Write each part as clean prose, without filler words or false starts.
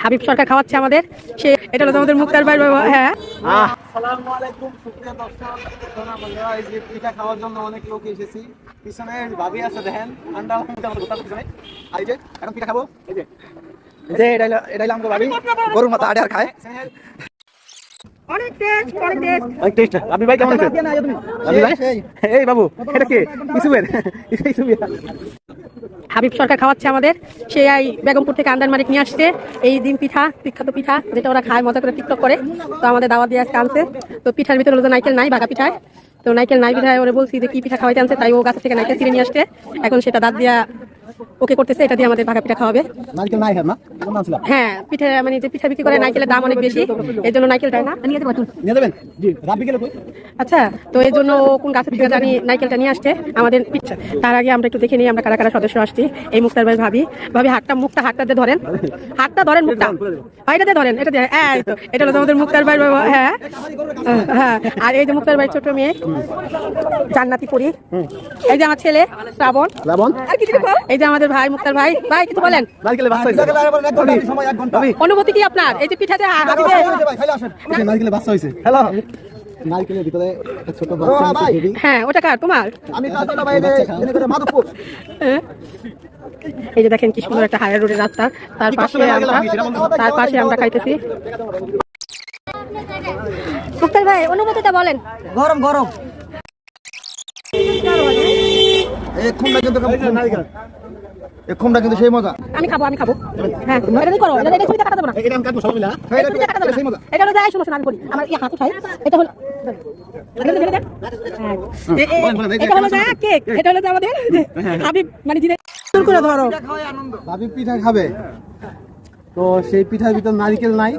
হাবিব সরকার খাওয়াচ্ছে আমাদের, সে এটা হলো আমাদের মুক্তার ভাই। হ্যাঁ, আসসালামু আলাইকুম সুপ্রিয় দর্শক, বন্ধুরা, এই যে পিঠা খাওয়ার জন্য অনেক লোক এসেছি। পিছনে ভাবি আছে, দেখেন ঠান্ডা আমাদের গোটা পিছনে। আর এই যে এখন পিঠা খাবো, এই যে এটা আমাদের ভাবি গরুর মতো আড়ে আর খায়। অনেক টেস্ট, অনেক টেস্ট। অনেক টেস্ট। আপনি ভাই কেমন আছেন? আপনি ভাই এই বাবু, এটা কি ইসুবের? হাবিব সরকার খাওয়াচ্ছে আমাদের, সে বেগমপুর থেকে আন্দার মালিক নিয়ে আসছে এই ডিম পিঠা, বিখ্যাত পিঠা যেটা ওরা খায় মজা করে টিকটক করে। তো আমাদের দাওয়াত দিয়ে আজকে আনছে। তো পিঠার ভিতরে হলো নাইকেল নাই, বাঘা পিঠায়। তো নাইকেল নাই পিঠায় ওরা বলছি যে কি পিঠা খাওয়াইতে আনছে, তাই ও গাছ থেকে নাইকেল ছিঁড়ে নিয়ে আসছে। এখন সেটা দাঁত দিয়া ওকে করতেছে, এটা দিয়ে আমাদের ভাগা পিঠা খাওয়াবে। নারকেল নাই হ্যাঁ না? হ্যাঁ, পিঠা মানে যে পিঠা বিক্রি করে নাইকেলের দাম অনেক বেশি, এই জন্য নাইকেলটা না নিয়ে দেবেন। জি, রাব্বি গেলে কই? আচ্ছা, তো এই জন্য ও কোন গাছের থেকে জানি নাইকেলটা নিয়ে আসছে আমাদের পিঠা। তার আগে আমরা একটু দেখে নিই আমরা কারা কারা সদস্য আসছি। এই মুক্তার ভাই ভাবি, ভাবি হাতটা দিয়ে ধরেন, হাতটা ধরেন, মুখটা এটা দিয়ে ধরেন, এটা দিয়ে। এই তো এটা হলো আমাদের মুক্তার ভাই। হ্যাঁ হ্যাঁ, আর এই যে মুক্তার ভাই ছোট মেয়ে জান্নাতি পরি, এই যে আমার ছেলে শ্রাবণ, আর কিছু এই যে আমাদের ভাই মুক্তার ভাই। ভাই কিছু বলেন, অনুভূতি কি আপনার এই যে পিঠা যে নারকেলের বাচ্চা হইছে? হ্যালো, নারকেলের ভিতরে একটা ছোট বাচ্চা আছে। হ্যাঁ, ওটা কার? তোমার? আমি কাজটা ভাই এনে করে মাধবপুর। এই যে দেখেন কি সুন্দর একটা হায়ার রোডের রাস্তা, তার পাশে আমরা খাইতেছি। মুক্তার ভাই অনুভূতিটা বলেন। গরম গরম, এখনটা কিন্তু সেই মজা। আমি খাবো হ্যাঁ, এটা দিয়ে করো, এটা ছবিটা কাটা দেবো না, এটা আমি কাটবো সবাই মিলে। এটা ছবিটা কাটা দেবো না, সেই মজা। এটা হলো যাই শুনো আমি করি আমার হাতে খাই। এটা হলো এটা হলো যা কেক, এটা হলো আমাদের হাবিব মানে জিরে করে ধরো। ভাবি পিঠা খাবে, তো সেই পিঠার ভিতর নারকেল নাই,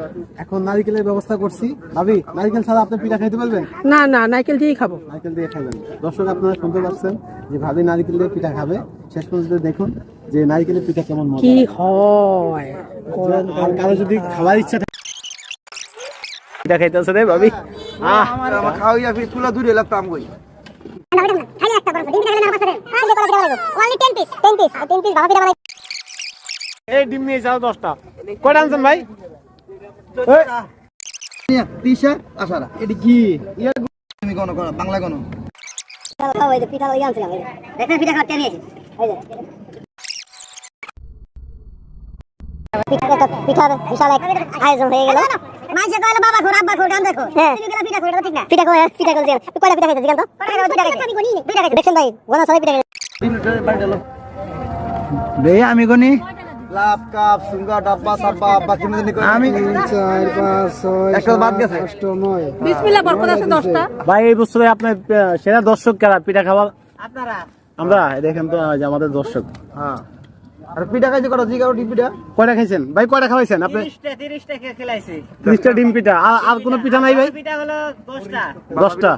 এখন নারকেলের ব্যবস্থা করছি। ভাবি, নারকেল ছাড়া আপনি পিঠা খাইতে পারবেন? না না, নারকেল দিয়েই খাবো। নারকেল দিয়ে খাবেন। দর্শক আপনারা শুনতে পাচ্ছেন যে ভাবি নারকেল দিয়ে পিঠা খাবে। শেষ পর্যন্ত দেখুন যে নারকেলের পিঠা কেমন মজা কি হয়। আর কারো যদি খাওয়ার ইচ্ছা থাকে পিঠা খাইতেছে রে ভাবি। আমার খাওয়াইয়া ফির তুলা দূরে লাগতাম কই। এই ডিম নিয়ে যাও 10টা। কয়টা আনছেন ভাই? তিশা আসারা এটা কি তুমি কোন বাংলা কোন ওই যে পিঠা ওই আনছিলাম, এই যে দেখেন পিঠা খাওয়া নিয়েছি। এই যে পিঠা বিশাল এক আয়োজন হয়ে গেল। মাইসে কইলো বাবা ঘোর আব্বা ঘোর গান দেখো, তুমি গেলা পিঠা ঘোর ঠিক না? পিঠা কই দিলেন, কয়টা পিঠা খাইতে গান তো? দুইটা খাইতে দেখছেন ভাই, গোনা সবাই পিঠা খাইতে। বে আমি গনি লাভ কাপ সুঙ্গা ডাব্বা সাব্বা বাকি মধ্যে নিকো আমি 4 5 6 একটা বাদ গেছে 8 9 বিসমিল্লাহ বরকত আছে 10টা। ভাই এই বছরে আপনার সেরা দর্শক কারা পিঠা খাওয়া? আপনারা। আমরা দেখেন তো আমাদের দর্শক। হ্যাঁ, আর পিঠা খাইছে কত? জি ডিম পিঠা কয়টা খাইছেন ভাই? কয়টা খাওয়াইছেন আপনি? 30টা খেলাইছি। 30টা ডিম পিঠা। আর কোন পিঠা নাই ভাই? পিঠা হলো 10টা। 10টা।